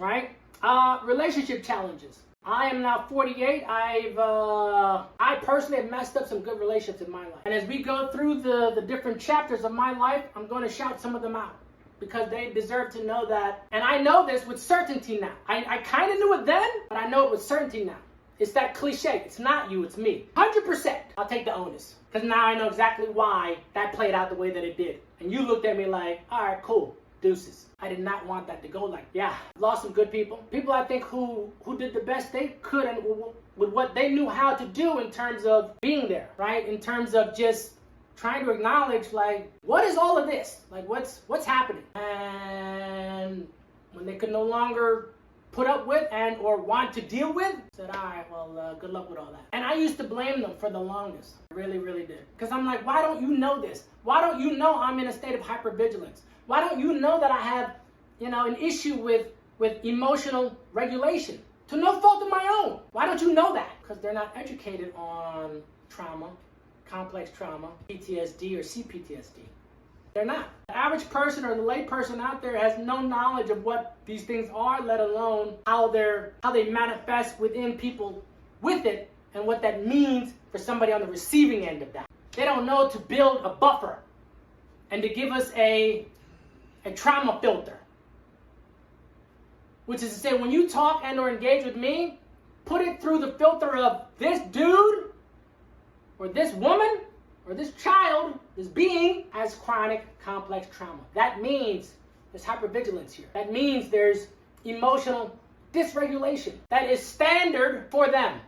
right? Relationship challenges. I am now 48. I personally have messed up some good relationships in my life. And as we go through the different chapters of my life, I'm going to shout some of them out because they deserve to know that. And I know this with certainty now. I kind of knew it then, but I know it with certainty now. It's that cliche. It's not you, it's me. 100%. I'll take the onus. Because now I know exactly why that played out the way that it did. And you looked at me like, all right, cool. Deuces. I did not want that to go like, yeah, lost some good people. People I think who did the best they could and with what they knew how to do in terms of being there, right? In terms of just trying to acknowledge, like, what is all of this? Like, what's happening? And when they could no longer put up with and or want to deal with, said, all right, well, good luck with all that. And I used to blame them for the longest. I really, really did. Because I'm like, why don't you know this? Why don't you know I'm in a state of hypervigilance? Why don't you know that I have, an issue with emotional regulation to no fault of my own? Why don't you know that? Because they're not educated on trauma, complex trauma, PTSD or CPTSD. They're not. The average person or the lay person out there has no knowledge of what these things are, let alone how they manifest within people with it and what that means for somebody on the receiving end of that. They don't know to build a buffer and to give us a trauma filter. Which is to say, when you talk and or engage with me, put it through the filter of this dude or this woman or this child, this being, has chronic complex trauma. That means there's hypervigilance here. That means there's emotional dysregulation. That is standard for them.